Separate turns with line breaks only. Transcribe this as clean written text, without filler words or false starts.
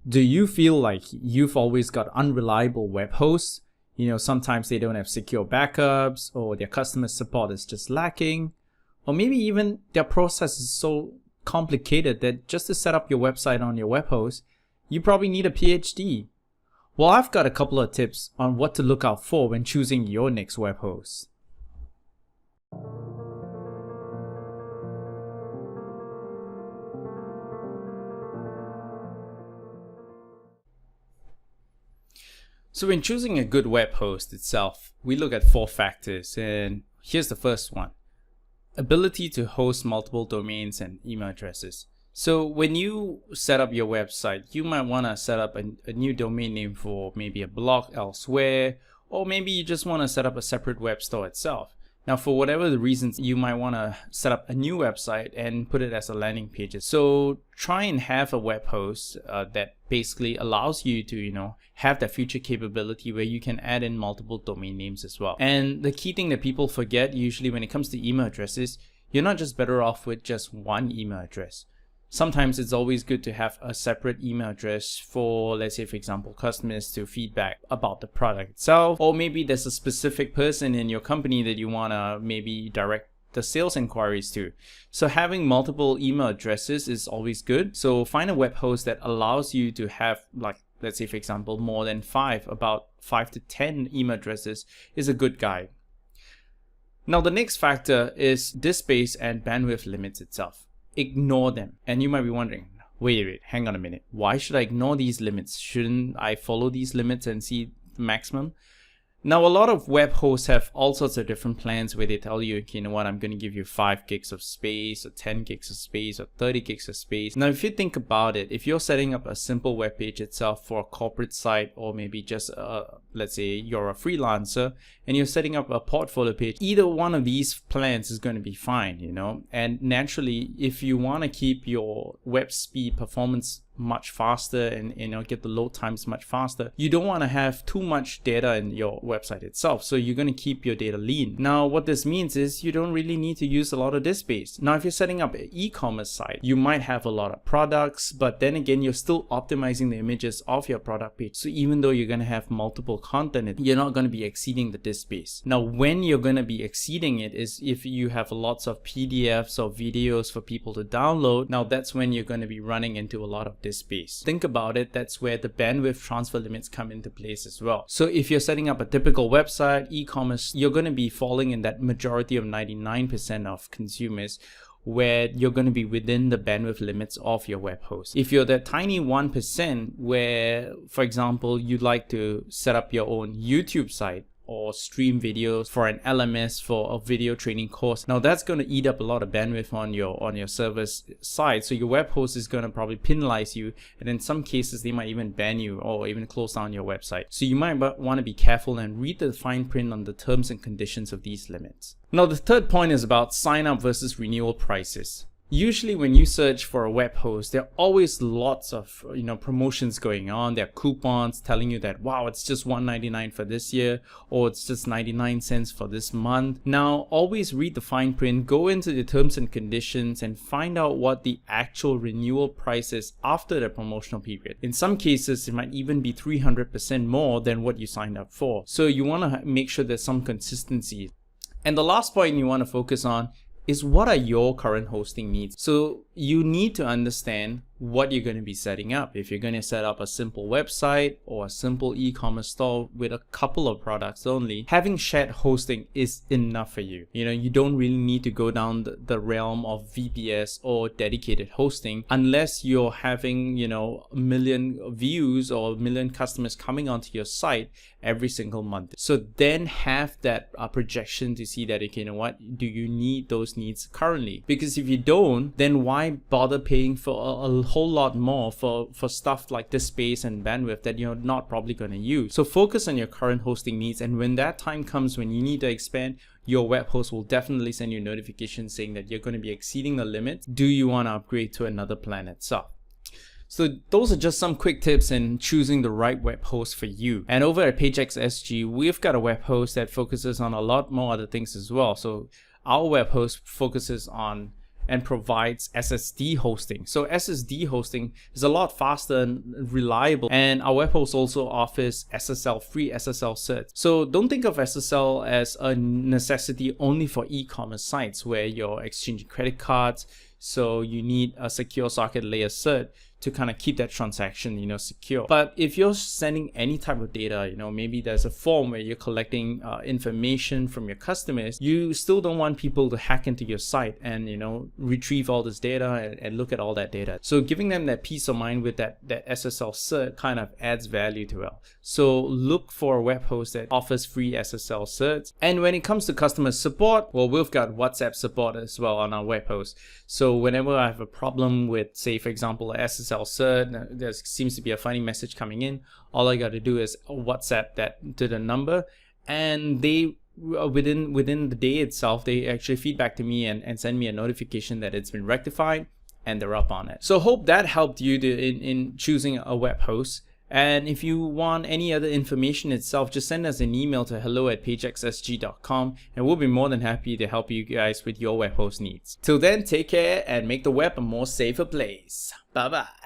Do you feel like you've always got unreliable web hosts? Sometimes they don't have secure backups, or their customer support is just lacking, or maybe even their process is so complicated that just to set up your website on your web host, you probably need a PhD. Well, I've got a couple of tips on what to look out for when choosing your next web host. So when choosing a good web host itself, we look at 4 factors, and here's the first one: ability to host multiple domains and email addresses. So when you set up your website, you might want to set up a new domain name for maybe a blog elsewhere, or maybe you just want to set up a separate web store itself. Now, for whatever the reasons, you might want to set up a new website and put it as a landing page. So try and have a web host that basically allows you to, have that future capability where you can add in multiple domain names as well. And the key thing that people forget usually when it comes to email addresses, you're not just better off with just one email address. Sometimes it's always good to have a separate email address for, let's say, for example, customers to feedback about the product itself, or maybe there's a specific person in your company that you want to maybe direct the sales inquiries to. So having multiple email addresses is always good. So find a web host that allows you to have, like, let's say, for example, more than about 5 to 10 email addresses is a good guide. Now, the next factor is disk space and bandwidth limits itself. Ignore them. And you might be wondering, wait, hang on a minute. Why should I ignore these limits? Shouldn't I follow these limits and see the maximum? Now, a lot of web hosts have all sorts of different plans where they tell you, okay, you know what, I'm going to give you 5 gigs of space, or 10 gigs of space, or 30 gigs of space. Now, if you think about it, if you're setting up a simple web page itself for a corporate site, or maybe just, let's say you're a freelancer and you're setting up a portfolio page, either one of these plans is going to be fine, And naturally, if you want to keep your web speed performance much faster and get the load times much faster, you don't want to have too much data in your website itself, so you're going to keep your data lean. Now, what this means is you don't really need to use a lot of disk space. Now, if you're setting up an e-commerce site, you might have a lot of products, but then again, you're still optimizing the images of your product page. So even though you're going to have multiple content, you're not going to be exceeding the disk space. Now, when you're going to be exceeding it is if you have lots of PDFs or videos for people to download. Now, that's when you're going to be running into a lot of disk space. Think about it, that's where the bandwidth transfer limits come into place as well. So if you're setting up a typical website, e-commerce, you're going to be falling in that majority of 99% of consumers where you're going to be within the bandwidth limits of your web host. If you're that tiny 1% where, for example, you'd like to set up your own YouTube site or stream videos for an LMS for a video training course, now that's going to eat up a lot of bandwidth on your server's side. So your web host is going to probably penalize you, and in some cases they might even ban you or even close down your website. So you might want to be careful and read the fine print on the terms and conditions of these limits. Now, the third point is about sign up versus renewal prices. Usually when you search for a web host, there are always lots of promotions going on. There are coupons telling you that, wow, it's just $1.99 for this year, or it's just 99 cents for this month. Now, always read the fine print, go into the terms and conditions, and find out what the actual renewal price is after the promotional period. In some cases, it might even be 300% more than what you signed up for. So you want to make sure there's some consistency. And the last point you want to focus on is what are your current hosting needs. So you need to understand what you're going to be setting up. If you're going to set up a simple website or a simple e-commerce store with a couple of products only, having shared hosting is enough for you. You don't really need to go down the realm of VPS or dedicated hosting unless you're having, a million views or a million customers coming onto your site every single month. So then have that projection to see that, okay, what do you need those needs currently? Because if you don't, then why bother paying for a whole lot more for stuff like disk space and bandwidth that you're not probably going to use? So focus on your current hosting needs, and when that time comes when you need to expand, your web host will definitely send you notifications saying that you're going to be exceeding the limit. Do you want to upgrade to another plan itself? So those are just some quick tips in choosing the right web host for you. And over at PageX SG, we've got a web host that focuses on a lot more other things as well. So our web host focuses on and provides SSD hosting. So SSD hosting is a lot faster and reliable, and our web host also offers free SSL certs. So don't think of SSL as a necessity only for e-commerce sites where you're exchanging credit cards, so you need a secure socket layer cert to kind of keep that transaction, secure. But if you're sending any type of data, maybe there's a form where you're collecting information from your customers, you still don't want people to hack into your site and, retrieve all this data and look at all that data. So giving them that peace of mind with that SSL cert kind of adds value to it. So look for a web host that offers free SSL certs. And when it comes to customer support, well, we've got WhatsApp support as well on our web host. So whenever I have a problem with, say, for example, a SSL cert, there seems to be a funny message coming in, all I got to do is WhatsApp that to the number, and they within the day itself, they actually feedback to me and send me a notification that it's been rectified and they're up on it. So hope that helped you in choosing a web host. And if you want any other information itself, just send us an email to hello@pagexsg.com and we'll be more than happy to help you guys with your web host needs. Till then, take care and make the web a more safer place. Bye bye.